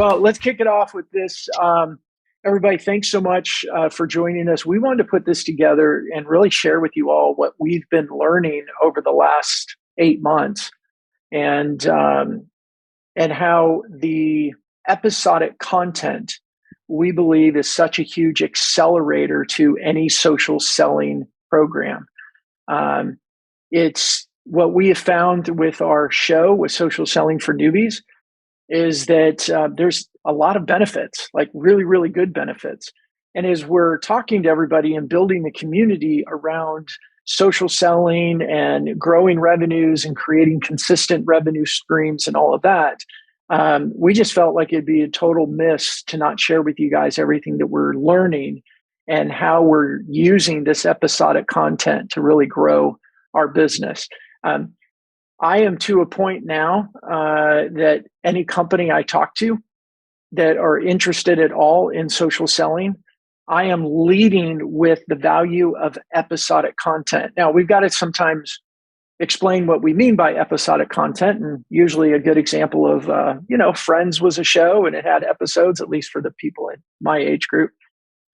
Well, let's kick it off with this. Everybody, thanks so much for joining us. We wanted to put this together and really share with you all what we've been learning over the last 8 months, and how the episodic content, we believe, is such a huge accelerator to any social selling program. It's what we have found with our show, with Social Selling for Newbies, is that there's a lot of benefits, like really, really good benefits. And as we're talking to everybody and building the community around social selling and growing revenues and creating consistent revenue streams and all of that, we just felt like it'd be a total miss to not share with you guys everything that we're learning and how we're using this episodic content to really grow our business. I am to a point now that any company I talk to that are interested at all in social selling, I am leading with the value of episodic content. Now, we've got to sometimes explain what we mean by episodic content. And usually a good example of, Friends was a show and it had episodes, at least for the people in my age group.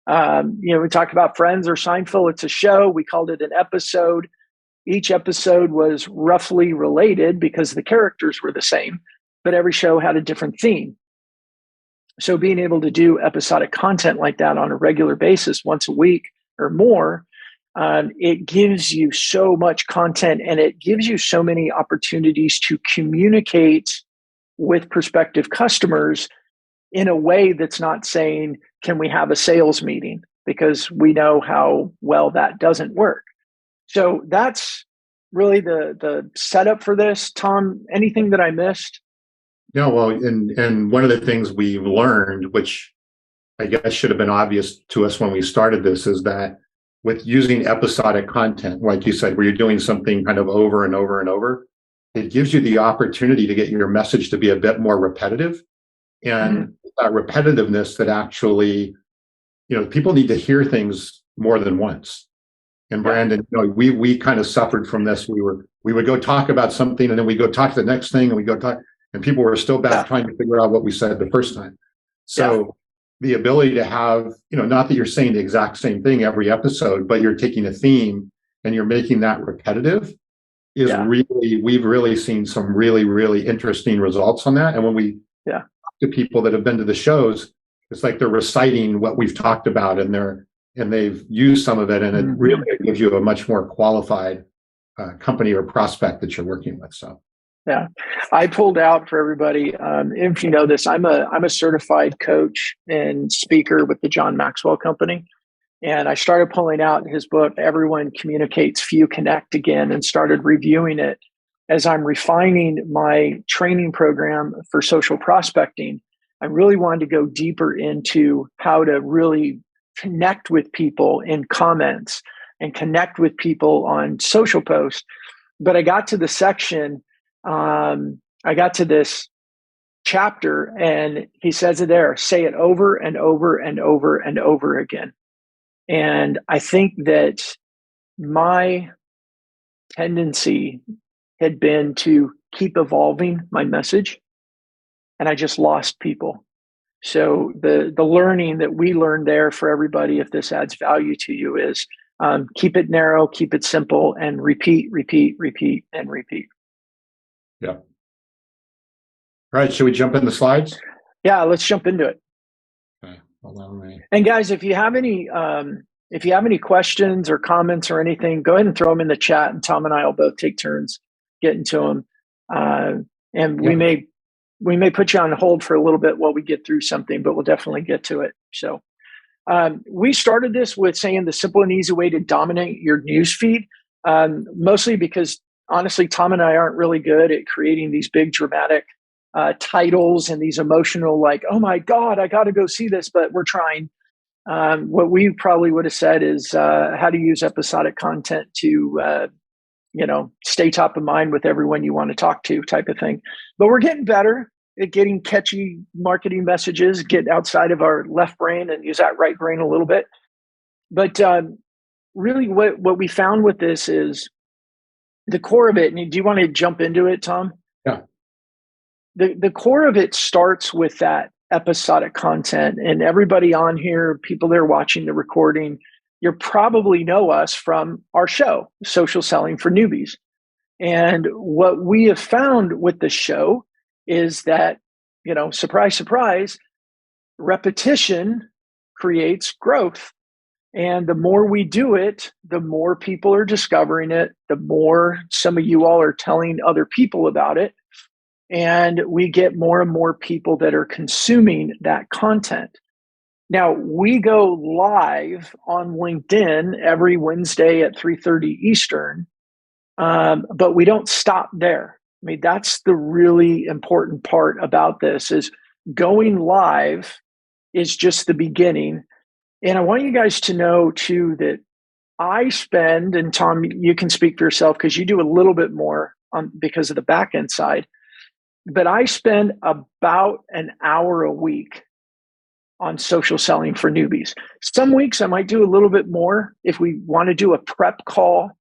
We talk about Friends or Seinfeld, it's a show. We called it an episode. Each episode was roughly related because the characters were the same, but every show had a different theme. So being able to do episodic content like that on a regular basis, once a week or more, it gives you so much content and it gives you so many opportunities to communicate with prospective customers in a way that's not saying, can we have a sales meeting? Because we know how well that doesn't work. So that's really the setup for this. Tom, anything that I missed? No, well, and one of the things we've learned, which I guess should have been obvious to us when we started this, is that with using episodic content, like you said, where you're doing something kind of over and over and over, it gives you the opportunity to get your message to be a bit more repetitive. And that repetitiveness that actually, people need to hear things more than once. And Brandon, we kind of suffered from this. We would go talk about something and then we go talk to the next thing and we go talk, and people were still back trying to figure out what we said the first time. So the ability to have, not that you're saying the exact same thing every episode, but you're taking a theme and you're making that repetitive is we've really seen some really, really interesting results on that. And when we talk to people that have been to the shows, it's like they're reciting what we've talked about and they've used some of it, and it really gives you a much more qualified company or prospect that you're working with. So, I pulled out for everybody. If you know this, I'm a certified coach and speaker with the John Maxwell Company, and I started pulling out his book, "Everyone Communicates, Few Connect," again, and started reviewing it as I'm refining my training program for social prospecting. I really wanted to go deeper into how to really connect with people in comments and connect with people on social posts. But I got to the section, I got to this chapter, and he says it there, say it over and over and over and over again. And I think that my tendency had been to keep evolving my message, and I just lost people. So the learning that we learned there for everybody, if this adds value to you, is keep it narrow, keep it simple, and repeat, repeat, repeat, and repeat. Yeah. All right. Should we jump in the slides? Yeah, let's jump into it. Okay. Hold on, right. And guys, if you have any questions or comments or anything, go ahead and throw them in the chat, and Tom and I will both take turns getting to them. And we may put you on hold for a little bit while we get through something, but we'll definitely get to it. So we started this with saying the simple and easy way to dominate your newsfeed, mostly because honestly, Tom and I aren't really good at creating these big dramatic titles and these emotional, like, oh my God, I got to go see this, but we're trying. What we probably would have said is how to use episodic content to stay top of mind with everyone you want to talk to, type of thing. But we're getting better at getting catchy marketing messages, get outside of our left brain and use that right brain a little bit. But really what we found with this is the core of it. And do you want to jump into it, Tom? Yeah. The core of it starts with that episodic content. And everybody on here, people that are watching the recording, you probably know us from our show, Social Selling for Newbies. And what we have found with the show is that, surprise, surprise, repetition creates growth. And the more we do it, the more people are discovering it, the more some of you all are telling other people about it. And we get more and more people that are consuming that content. Now, we go live on LinkedIn every Wednesday at 3:30 Eastern, but we don't stop there. I mean, that's the really important part about this is going live is just the beginning. And I want you guys to know, too, that I spend, and Tom, you can speak for yourself because you do a little bit more because of the back end side, but I spend about an hour a week on social selling for newbies. Some weeks I might do a little bit more. If we want to do a prep call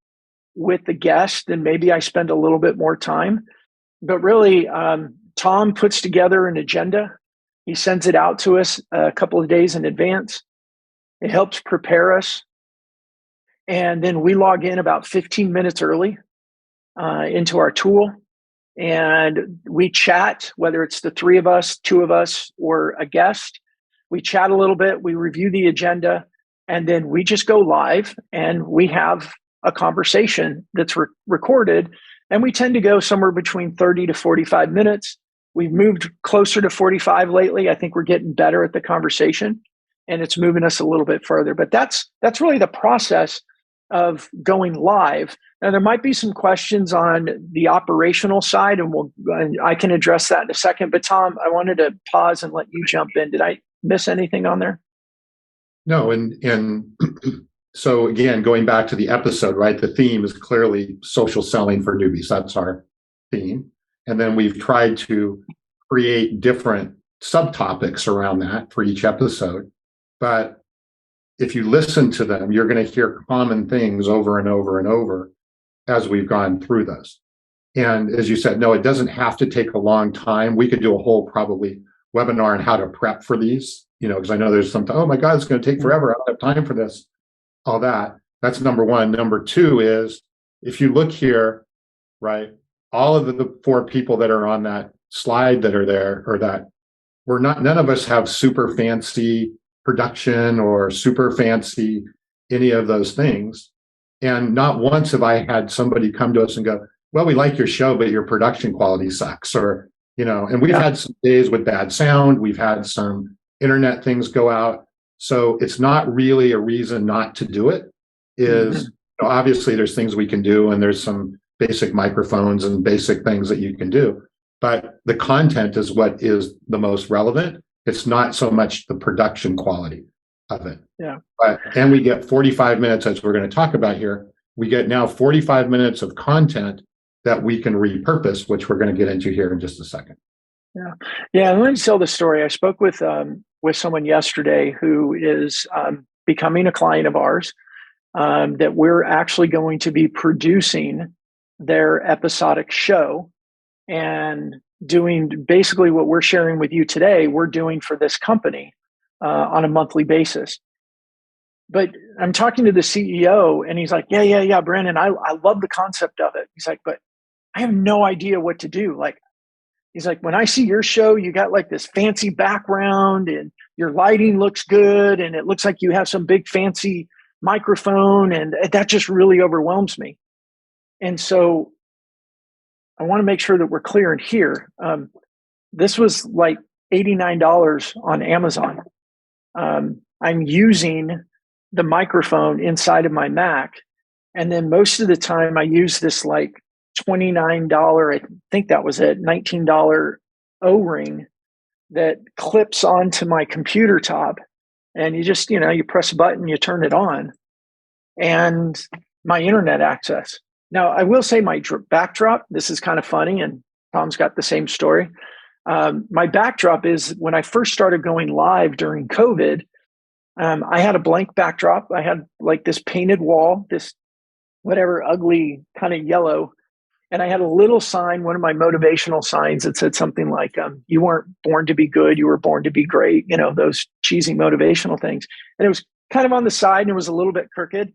with the guest, then maybe I spend a little bit more time. But really, Tom puts together an agenda. He sends it out to us a couple of days in advance. It helps prepare us. And then we log in about 15 minutes early into our tool. And we chat, whether it's the three of us, two of us, or a guest. We chat a little bit, we review the agenda, and then we just go live and we have a conversation that's recorded. And we tend to go somewhere between 30 to 45 minutes. We've moved closer to 45 lately. I think we're getting better at the conversation and it's moving us a little bit further. But that's really the process of going live. Now, there might be some questions on the operational side, and I can address that in a second. But Tom, I wanted to pause and let you jump in. Did I miss anything on there? No, and so again, going back to the episode, right? The theme is clearly social selling for newbies. That's our theme. And then we've tried to create different subtopics around that for each episode. But if you listen to them, you're going to hear common things over and over and over as we've gone through this. And as you said, no, it doesn't have to take a long time. We could do a whole probably webinar on how to prep for these, because I know there's some, oh my God, it's going to take forever. I don't have time for this, all that. That's number one. Number two is if you look here, right, all of the four people that are on that slide that are there, or that none of us have super fancy production or super fancy any of those things. And not once have I had somebody come to us and go, well, we like your show, but your production quality sucks. Or, and we've had some days with bad sound. We've had some internet things go out. So it's not really a reason not to do it. Obviously there's things we can do, and there's some basic microphones and basic things that you can do. But the content is what is the most relevant. It's not so much the production quality of it. Yeah. And we get 45 minutes, as we're going to talk about here. We get now 45 minutes of content that we can repurpose, which we're going to get into here in just a second. Yeah. Yeah. Let me tell the story. I spoke with someone yesterday who is becoming a client of ours, that we're actually going to be producing their episodic show and doing basically what we're sharing with you today, we're doing for this company on a monthly basis. But I'm talking to the CEO and he's like, yeah, Brandon, I love the concept of it. He's like, but I have no idea what to do. He's like, when I see your show, you got like this fancy background and your lighting looks good. And it looks like you have some big fancy microphone. And that just really overwhelms me. And so I want to make sure that we're clear in here. This was like $89 on Amazon. I'm using the microphone inside of my Mac. And then most of the time I use this like $29, I think that was it, $19 O-ring that clips onto my computer top. And you just, you press a button, you turn it on. And my internet access. Now, I will say my backdrop, this is kind of funny, and Tom's got the same story. My backdrop is when I first started going live during COVID, I had a blank backdrop. I had like this painted wall, this whatever ugly kind of yellow. And I had a little sign, one of my motivational signs that said something like, you weren't born to be good, you were born to be great, those cheesy motivational things. And it was kind of on the side and it was a little bit crooked.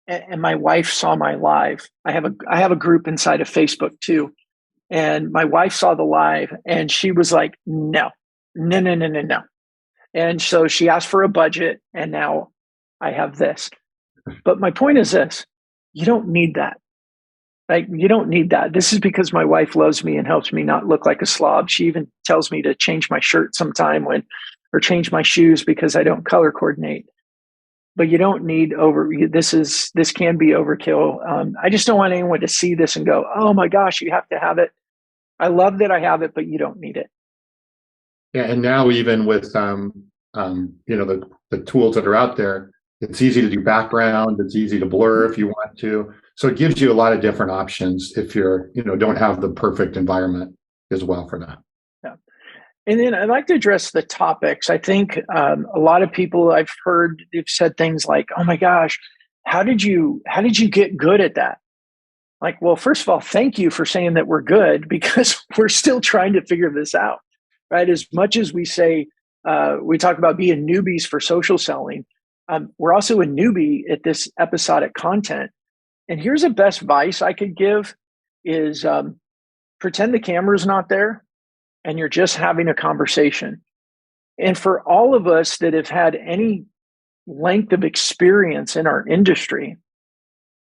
And my wife saw my live. I have a group inside of Facebook too. And my wife saw the live and she was like, no. And so she asked for a budget and now I have this. But my point is this, you don't need that. Like, you don't need that. This is because my wife loves me and helps me not look like a slob. She even tells me to change my shirt sometime or change my shoes because I don't color coordinate. But you don't need this can be overkill. I just don't want anyone to see this and go, oh my gosh, you have to have it. I love that I have it, but you don't need it. Yeah. And now even with, the tools that are out there, it's easy to do background. It's easy to blur if you want to. So it gives you a lot of different options if you're, don't have the perfect environment as well for that. Yeah. And then I'd like to address the topics. I think a lot of people I've heard, they've said things like, oh my gosh, how did you get good at that? Like, well, first of all, thank you for saying that we're good because we're still trying to figure this out, right? As much as we say, we talk about being newbies for social selling, we're also a newbie at this episodic content. And here's the best advice I could give is pretend the camera's not there and you're just having a conversation. And for all of us that have had any length of experience in our industry,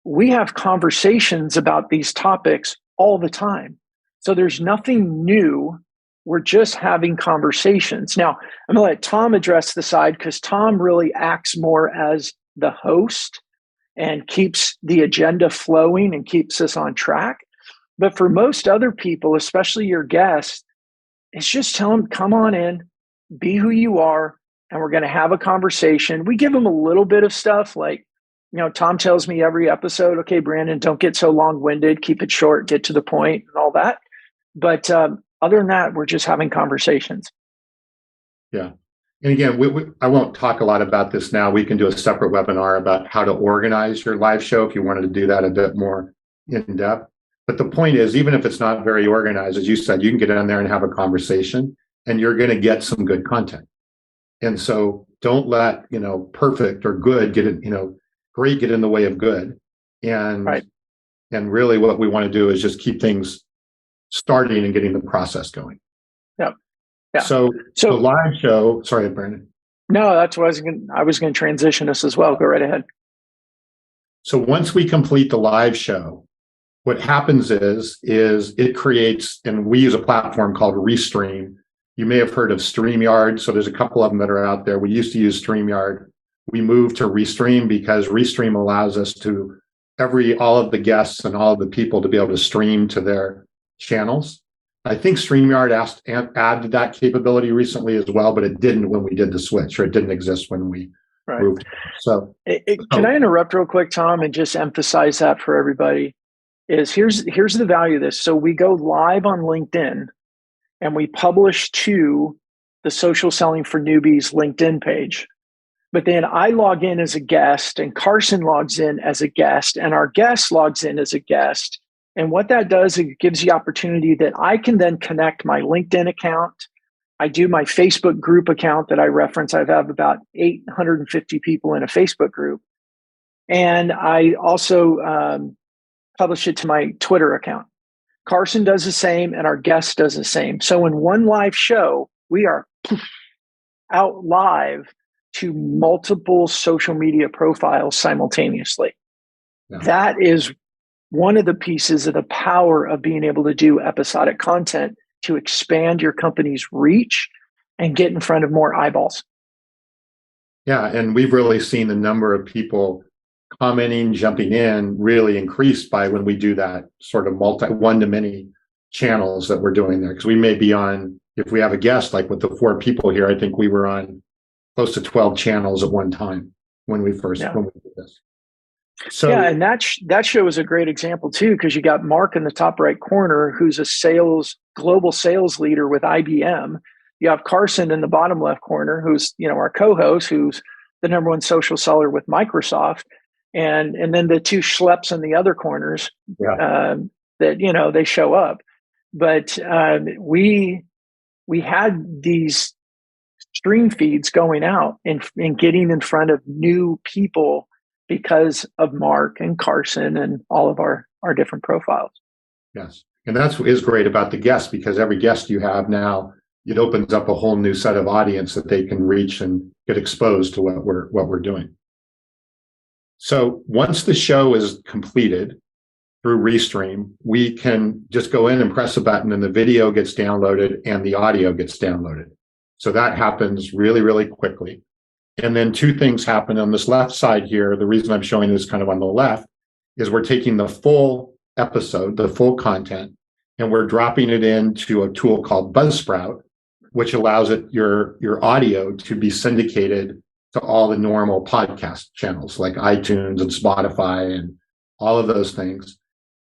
we have conversations about these topics all the time. So there's nothing new. We're just having conversations. Now, I'm going to let Tom address the side because Tom really acts more as the host and keeps the agenda flowing and keeps us on track. But for most other people, especially your guests, it's just tell them, come on in, be who you are, and we're going to have a conversation. We give them a little bit of stuff like, Tom tells me every episode, okay, Brandon, don't get so long-winded, keep it short, get to the point and all that. But other than that, we're just having conversations. Yeah. And again, I won't talk a lot about this now. We can do a separate webinar about how to organize your live show if you wanted to do that a bit more in depth. But the point is, even if it's not very organized, as you said, you can get in there and have a conversation and you're going to get some good content. And so don't let, perfect or good get it, great get in the way of good. And, right. And really what we want to do is just keep things starting and getting the process going. Yep. Yeah. So the live show, sorry, Brandon. No, that's what I was going to transition us as well. Go right ahead. So once we complete the live show, what happens is it creates, and we use a platform called Restream. You may have heard of StreamYard. So there's a couple of them that are out there. We used to use StreamYard. We moved to Restream because Restream allows us to all of the guests and all of the people to be able to stream to their channels. I think StreamYard added that capability recently as well, but it didn't when we did the switch, or it didn't exist when we moved. So, can I interrupt real quick, Tom, and just emphasize that for everybody? Here's the value of this. So we go live on LinkedIn, and we publish to the Social Selling for Newbies LinkedIn page. But then I log in as a guest, and Carson logs in as a guest, and our guest logs in as a guest. And what that does, it gives the opportunity that I can then connect my LinkedIn account. I do my Facebook group account that I reference. I have about 850 people in a Facebook group. And I also publish it to my Twitter account. Carson does the same, and our guest does the same. So in one live show, we are out live to multiple social media profiles simultaneously. Yeah. That is one of the pieces of the power of being able to do episodic content to expand your company's reach and get in front of more eyeballs. Yeah, and we've really seen the number of people commenting, jumping in really increased by when we do that sort of one-to-many channels that we're doing there. Because we may be on, if we have a guest, like with the 4 people here, I think we were on close to 12 channels at one time when we did this. So yeah, and that show is a great example too, because you got Mark in the top right corner, who's a global sales leader with IBM. You have Carson in the bottom left corner, who's our co-host, who's the #1 social seller with Microsoft, and then the 2 schleps in the other corners. Yeah. that, they show up. But we had these stream feeds going out and getting in front of new people because of Mark and Carson and all of our different profiles. Yes. And that's what is great about the guests, because every guest you have now, it opens up a whole new set of audience that they can reach and get exposed to what we're doing. So once the show is completed through Restream, we can just go in and press a button and the video gets downloaded and the audio gets downloaded. So that happens really, really quickly. And then two things happen on this left side here. The reason I'm showing this kind of on the left is we're taking the full episode, the full content, and we're dropping it into a tool called Buzzsprout, which allows your audio to be syndicated to all the normal podcast channels like iTunes and Spotify and all of those things.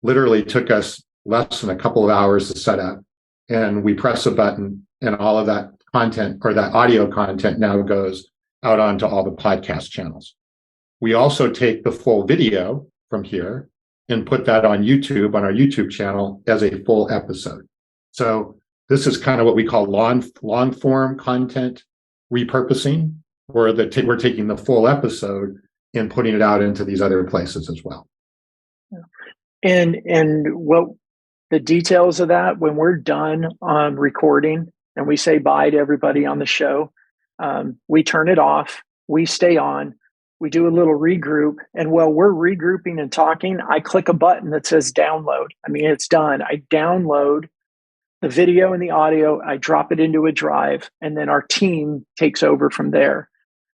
Literally took us less than a couple of hours to set up, and we press a button and all of that content, or that audio content, now goes out onto all the podcast channels. We also take the full video from here and put that on YouTube, on our YouTube channel, as a full episode. So this is kind of what we call long form content repurposing, where we're taking the full episode and putting it out into these other places as well. And what the details of that, when we're done on recording and we say bye to everybody on the show, we turn it off, we stay on, we do a little regroup. And while we're regrouping and talking, I click a button that says download. I mean, it's done. I download the video and the audio, I drop it into a drive, and then our team takes over from there.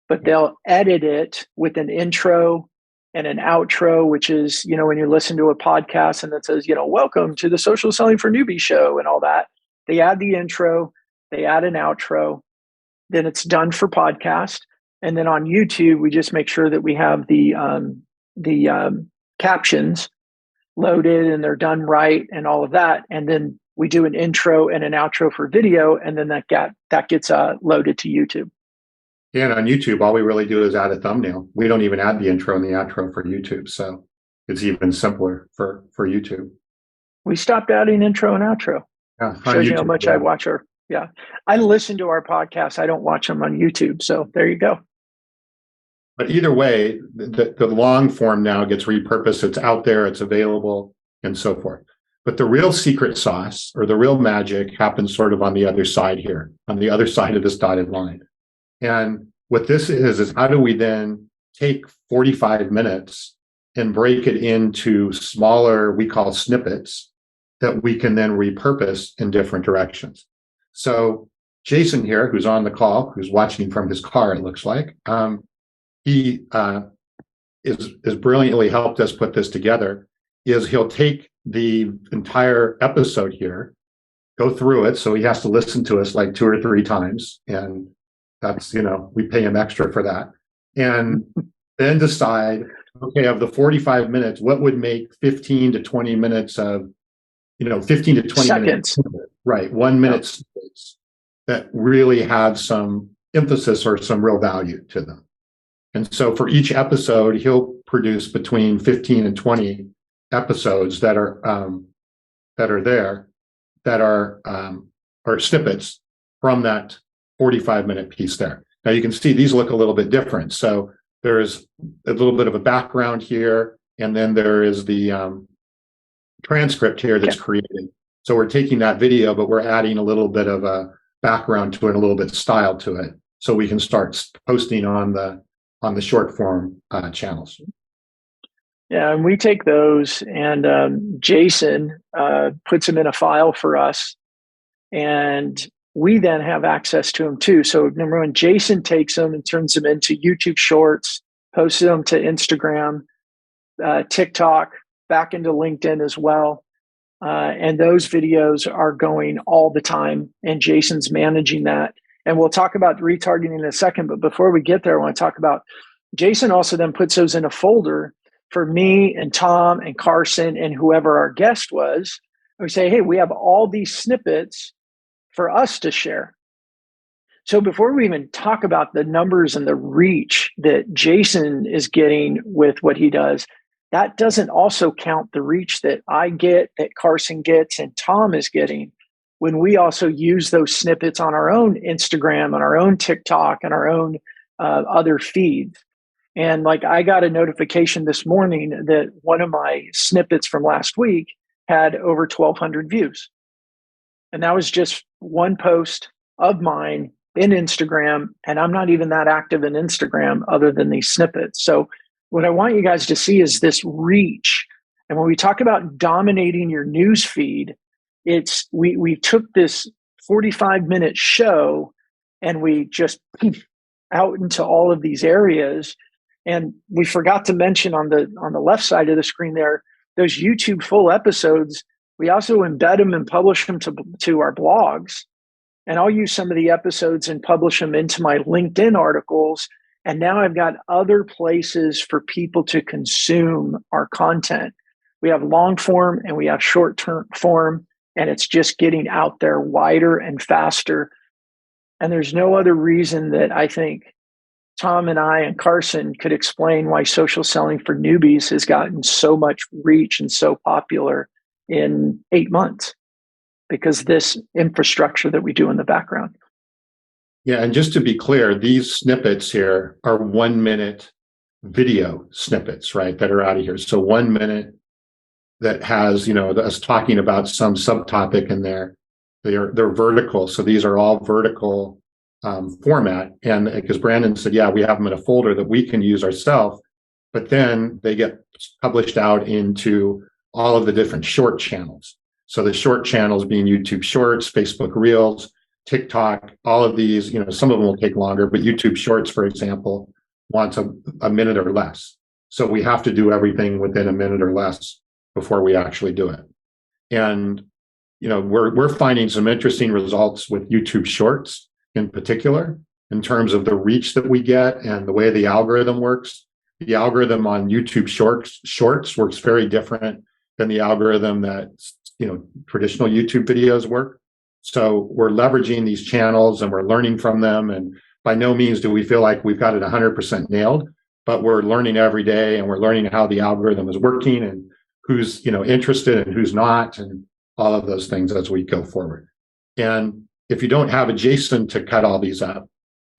But they'll edit it with an intro and an outro, which is, when you listen to a podcast and it says, welcome to the Social Selling for Newbies show and all that. They add the intro, they add an outro, then it's done for podcast. And then on YouTube, we just make sure that we have the captions loaded and they're done right and all of that. And then we do an intro and an outro for video, and then that gets loaded to YouTube. Yeah, and on YouTube, all we really do is add a thumbnail. We don't even add the intro and the outro for YouTube. So it's even simpler for YouTube. We stopped adding intro and outro. Yeah, shows you how much I watch our. Yeah, I listen to our podcasts. I don't watch them on YouTube. So there you go. But either way, the long form now gets repurposed. It's out there, it's available, and so forth. But the real secret sauce, or the real magic, happens sort of on the other side here, on the other side of this dotted line. And what this is how do we then take 45 minutes and break it into smaller, we call snippets, that we can then repurpose in different directions. So Jason here, who's on the call, who's watching from his car, it looks like, he is brilliantly helped us put this together. He'll take the entire episode here, go through it, so he has to listen to us like 2 or 3 times, and that's, we pay him extra for that, and then decide, okay, of the 45 minutes, what would make 15 to 20 minutes of, 15 to 20 seconds, minutes, right? 1 minute snippets that really have some emphasis or some real value to them. And so for each episode, he'll produce between 15 and 20 episodes that are snippets from that 45-minute piece there. Now you can see these look a little bit different. So there's a little bit of a background here, and then there is the transcript here that's created. So we're taking that video, but we're adding a little bit of a background to it, a little bit of style to it, so we can start posting on the short form channels. Yeah, and we take those, and Jason puts them in a file for us, and we then have access to them too. So number one, Jason takes them and turns them into YouTube Shorts, posts them to Instagram, TikTok, back into LinkedIn as well. And those videos are going all the time, and Jason's managing that. And we'll talk about retargeting in a second. But before we get there, I want to talk about Jason also then puts those in a folder for me and Tom and Carson and whoever our guest was. We say, hey, we have all these snippets for us to share. So before we even talk about the numbers and the reach that Jason is getting with what he does, that doesn't also count the reach that I get, that Carson gets, and Tom is getting when we also use those snippets on our own Instagram, on our own TikTok, and our own other feeds. And like I got a notification this morning that one of my snippets from last week had over 1,200 views. And that was just one post of mine in Instagram. And I'm not even that active in Instagram other than these snippets. So what I want you guys to see is this reach. And when we talk about dominating your news feed, it's we took this 45-minute show and we just out into all of these areas. And we forgot to mention on the left side of the screen there, those YouTube full episodes, we also embed them and publish them to our blogs. And I'll use some of the episodes and publish them into my LinkedIn articles. And now I've got other places for people to consume our content. We have long form and we have short term form, and it's just getting out there wider and faster. And there's no other reason that I think Tom and I and Carson could explain why social selling for newbies has gotten so much reach and so popular in 8 months, because this infrastructure that we do in the background. Yeah, and just to be clear, these snippets here are 1 minute video snippets, right, that are out of here. So 1 minute that has, us talking about some subtopic in there. They're vertical. So these are all vertical format. And because Brandon said, yeah, we have them in a folder that we can use ourselves, but then they get published out into all of the different short channels. So the short channels being YouTube Shorts, Facebook Reels, TikTok, all of these, some of them will take longer, but YouTube Shorts, for example, wants a minute or less. So we have to do everything within a minute or less before we actually do it. And, we're finding some interesting results with YouTube Shorts in particular, in terms of the reach that we get and the way the algorithm works. The algorithm on YouTube Shorts works very different than the algorithm that, traditional YouTube videos work. So we're leveraging these channels and we're learning from them. And by no means do we feel like we've got it 100% nailed, but we're learning every day and we're learning how the algorithm is working and who's, interested and who's not, and all of those things as we go forward. And if you don't have a JSON to cut all these up,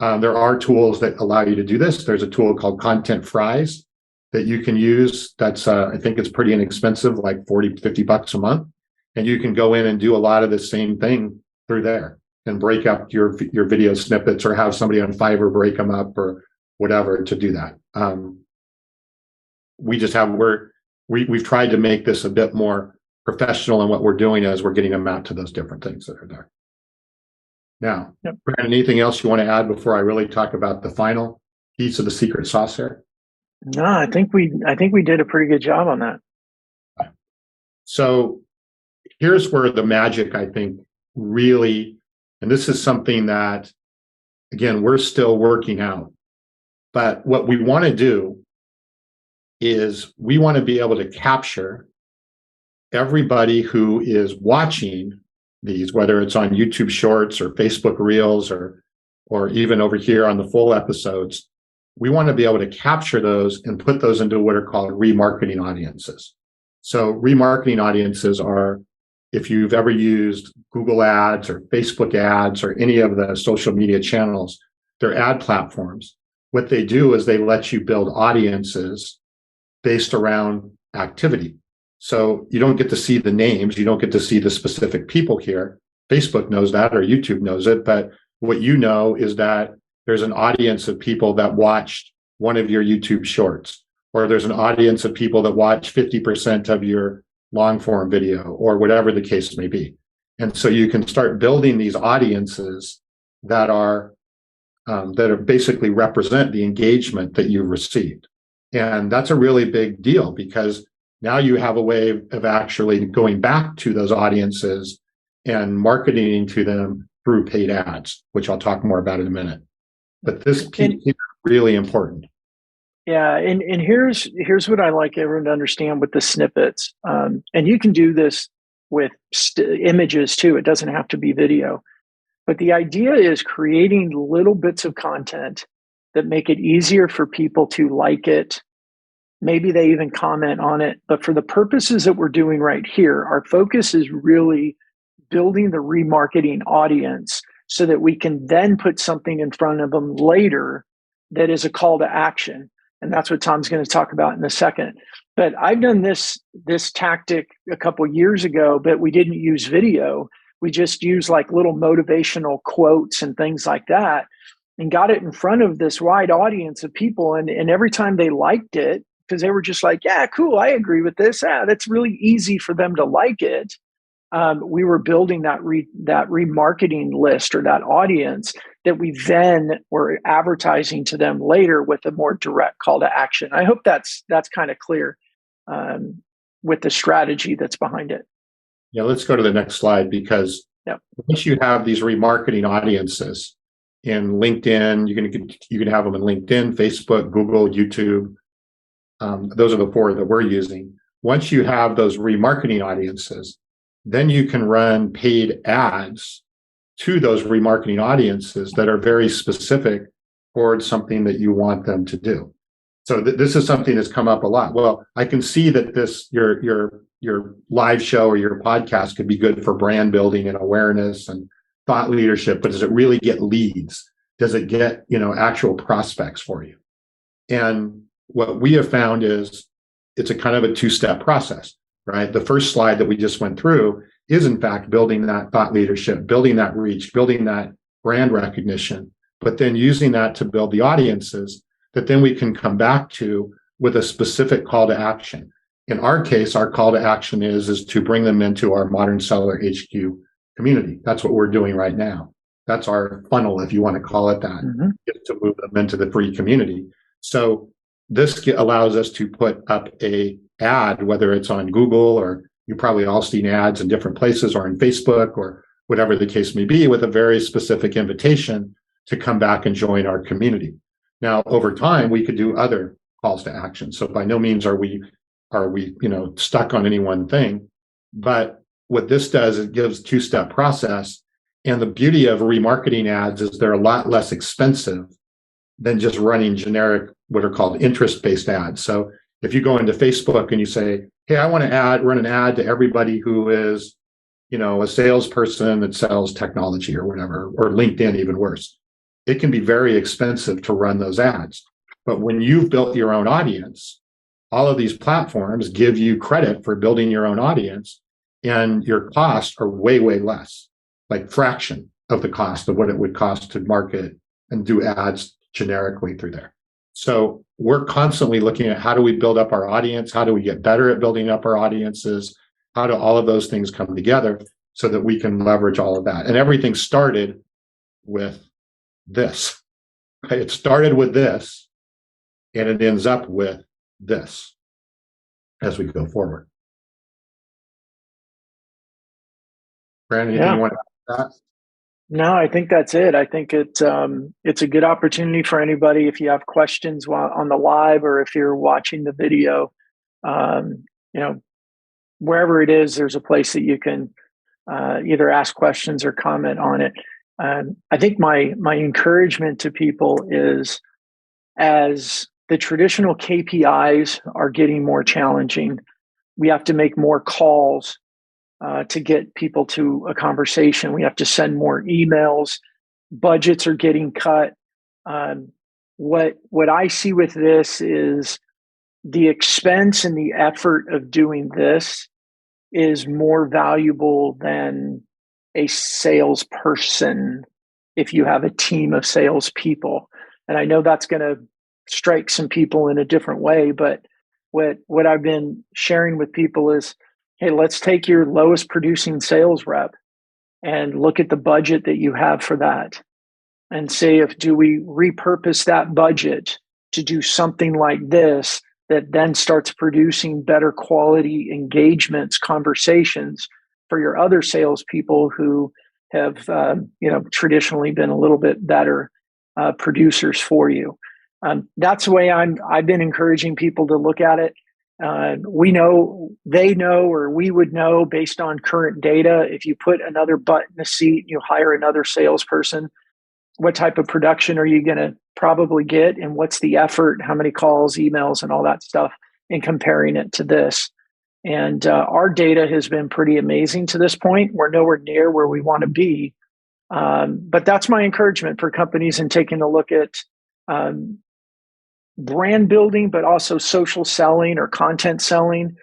there are tools that allow you to do this. There's a tool called Content Fries that you can use. That's, I think it's pretty inexpensive, like 40, 50 bucks a month. And you can go in and do a lot of the same thing through there and break up your video snippets, or have somebody on Fiverr break them up or whatever to do that. We've tried to make this a bit more professional in what we're doing as we're getting them out to those different things that are there. Now, yep. Brandon, anything else you want to add before I really talk about the final piece of the secret sauce here? No, I think we did a pretty good job on that. So here's where the magic, I think, really, and this is something that, again, we're still working out. But what we want to do is we want to be able to capture everybody who is watching these, whether it's on YouTube Shorts or Facebook Reels or even over here on the full episodes. We want to be able to capture those and put those into what are called remarketing audiences. So remarketing audiences are, if you've ever used Google Ads or Facebook Ads or any of the social media channels, they're ad platforms. What they do is they let you build audiences based around activity. So you don't get to see the names, you don't get to see the specific people here. Facebook knows that, or YouTube knows it, but what you know is that there's an audience of people that watched one of your YouTube Shorts, or there's an audience of people that watch 50% of your long form video, or whatever the case may be. And so you can start building these audiences that are basically represent the engagement that you've received. And that's a really big deal, because now you have a way of actually going back to those audiences and marketing to them through paid ads, which I'll talk more about in a minute. But this piece is really important. Yeah, and here's what I like everyone to understand with the snippets. And you can do this with images too. It doesn't have to be video. But the idea is creating little bits of content that make it easier for people to like it, Maybe they even comment on it. But for the purposes that we're doing right here, our focus is really building the remarketing audience so that we can then put something in front of them later that is a call to action. And that's what Tom's going to talk about in a second. But I've done this tactic a couple years ago, but we didn't use video. We just used like little motivational quotes and things like that, and got it in front of this wide audience of people. And every time they liked it, because they were just like, yeah, cool, I agree with this. Yeah, that's really easy for them to like it. We were building that remarketing list or that audience that we then were advertising to them later with a more direct call to action. I hope that's kind of clear with the strategy that's behind it. Yeah, let's go to the next slide, because once you have these remarketing audiences in LinkedIn, you can have them in LinkedIn, Facebook, Google, YouTube. Those are the 4 that we're using. Once you have those remarketing audiences, then you can run paid ads to those remarketing audiences that are very specific towards something that you want them to do. So this is something that's come up a lot. Well, I can see that your live show or your podcast could be good for brand building and awareness and thought leadership, but does it really get leads? Does it get, actual prospects for you? And what we have found is it's a kind of a 2-step process, right? The first slide that we just went through is in fact building that thought leadership, building that reach, building that brand recognition, but then using that to build the audiences that then we can come back to with a specific call to action. In our case, our call to action is to bring them into our Modern Seller HQ community. That's what we're doing right now. That's our funnel, if you want to call it that, to move them into the free community. So this allows us to put up a ad, whether it's on Google, or you probably all seen ads in different places, or in Facebook, or whatever the case may be, with a very specific invitation to come back and join our community. Now, over time, we could do other calls to action. So by no means are we stuck on any one thing. But what this does, it gives 2-step process. And the beauty of remarketing ads is they're a lot less expensive than just running generic, what are called interest-based ads. So if you go into Facebook and you say, hey, I want to run an ad to everybody who is, a salesperson that sells technology or whatever, or LinkedIn, even worse, it can be very expensive to run those ads. But when you've built your own audience, all of these platforms give you credit for building your own audience, and your costs are way, way less, like fraction of the cost of what it would cost to market and do ads generically through there. So we're constantly looking at how do we build up our audience? How do we get better at building up our audiences? How do all of those things come together so that we can leverage all of that? And everything started with this. Okay? It started with this, and it ends up with this as we go forward. Brandon, anything you want to add to that? No, I think that's it. I think it's a good opportunity for anybody if you have questions while on the live, or if you're watching the video. Wherever it is, there's a place that you can either ask questions or comment on it. I think my encouragement to people is, as the traditional KPIs are getting more challenging, we have to make more calls to get people to a conversation. We have to send more emails. Budgets are getting cut. What I see with this is the expense and the effort of doing this is more valuable than a salesperson if you have a team of salespeople. And I know that's going to strike some people in a different way, but what I've been sharing with people is, hey, let's take your lowest producing sales rep and look at the budget that you have for that, and say, do we repurpose that budget to do something like this that then starts producing better quality engagements, conversations for your other salespeople who have traditionally been a little bit better producers for you. That's the way I've been encouraging people to look at it. We know, they know, or we would know based on current data, if you put another butt in the seat, you hire another salesperson, what type of production are you going to probably get, and what's the effort, how many calls, emails, and all that stuff. and comparing it to this. And our data has been pretty amazing to this point. We're nowhere near where we want to be. But that's my encouragement for companies in taking a look at brand building, but also social selling or content selling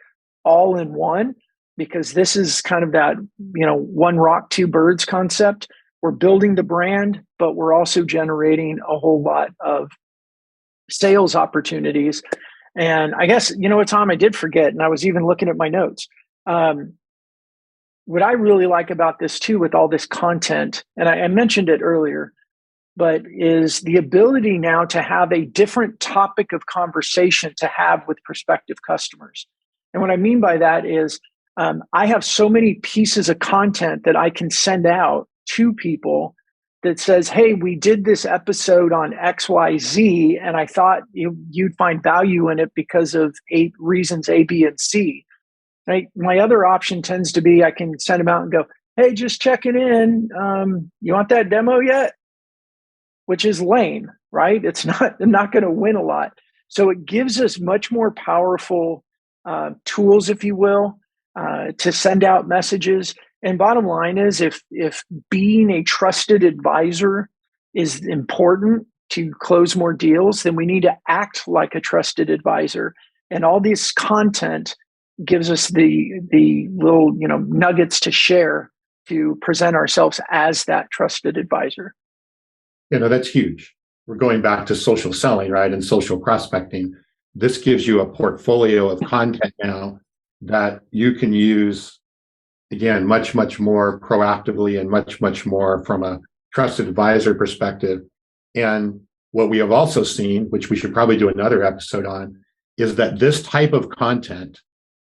all in one, because this is kind of that, one rock, two birds concept. We're building the brand, but we're also generating a whole lot of sales opportunities. And I guess, Tom, I did forget, and I was even looking at my notes. What I really like about this too, with all this content, and I mentioned it earlier, but is the ability now to have a different topic of conversation to have with prospective customers. And what I mean by that is I have so many pieces of content that I can send out to people that says, hey, we did this episode on XYZ, and I thought you'd find value in it because of 8 reasons, A, B, and C. Right? My other option tends to be I can send them out and go, hey, just checking in. You want that demo yet? Which is lame, right? It's not going to win a lot. So it gives us much more powerful tools, if you will, to send out messages. And bottom line is, if being a trusted advisor is important to close more deals, then we need to act like a trusted advisor. And all this content gives us the little nuggets to share to present ourselves as that trusted advisor. That's huge. We're going back to social selling, right? And social prospecting. This gives you a portfolio of content now that you can use, again, much, much more proactively and much, much more from a trusted advisor perspective. And what we have also seen, which we should probably do another episode on, is that this type of content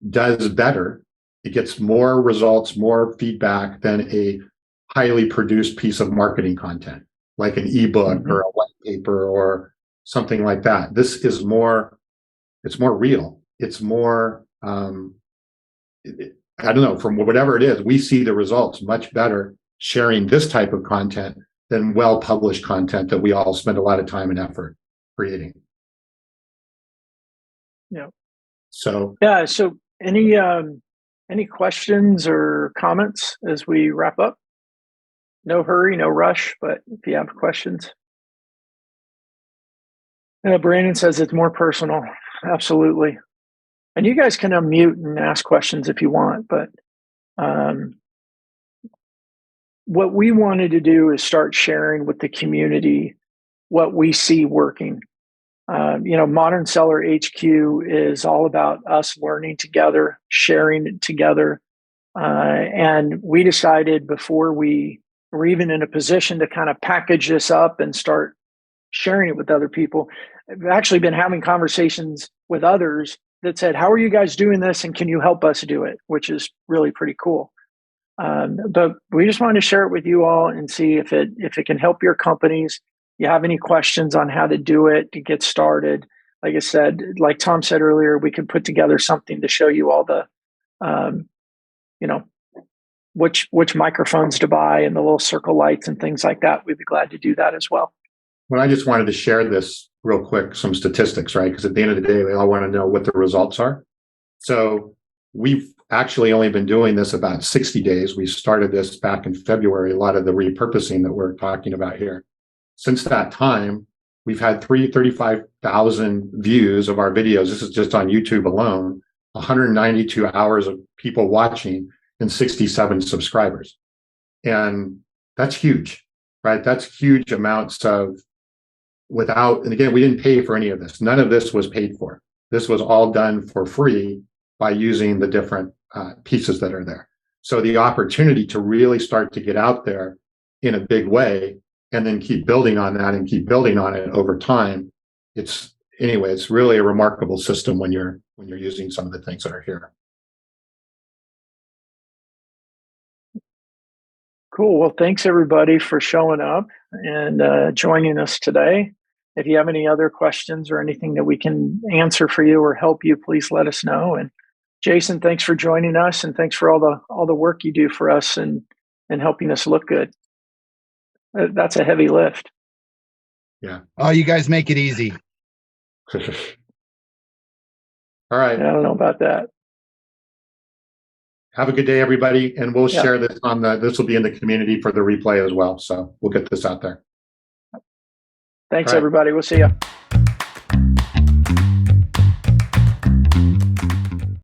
does better. It gets more results, more feedback than a highly produced piece of marketing content, like an ebook or a white paper or something like that. This is it's more real. It's more, I don't know, from whatever it is, we see the results much better sharing this type of content than well-published content that we all spend a lot of time and effort creating. Yeah. So any questions or comments as we wrap up? No hurry, no rush, but if you have questions. Brandon says it's more personal. Absolutely. And you guys can unmute and ask questions if you want, but what we wanted to do is start sharing with the community what we see working. Modern Seller HQ is all about us learning together, sharing it together. And we decided before we were even in a position to kind of package this up and start sharing it with other people, I've actually been having conversations with others that said, how are you guys doing this? And can you help us do it? Which is really pretty cool. But we just wanted to share it with you all and see if it can help your companies. You have any questions on how to do it, to get started. Like I said, like Tom said earlier, we could put together something to show you all the, which microphones to buy and the little circle lights and things like that. We'd be glad to do that as well. Well, I just wanted to share this real quick, some statistics, right? Because at the end of the day, we all want to know what the results are. So we've actually only been doing this about 60 days. We started this back in February, a lot of the repurposing that we're talking about here. Since that time, we've had 35,000 views of our videos. This is just on YouTube alone, 192 hours of people watching and 67 subscribers. And that's huge, right? That's huge amounts of and again, we didn't pay for any of this. None of this was paid for. This was all done for free by using the different pieces that are there. So the opportunity to really start to get out there in a big way and then keep building on that and keep building on it over time. It's really a remarkable system when you're using some of the things that are here. Cool. Well, thanks everybody for showing up and joining us today. If you have any other questions or anything that we can answer for you or help you, please let us know. And Jason, thanks for joining us, and thanks for all the work you do for us and helping us look good. That's a heavy lift. Yeah. Oh, you guys make it easy. All right. I don't know about that. Have a good day, everybody. And we'll Yeah. share this this will be in the community for the replay as well. So we'll get this out there. Thanks, All right. everybody. We'll see you.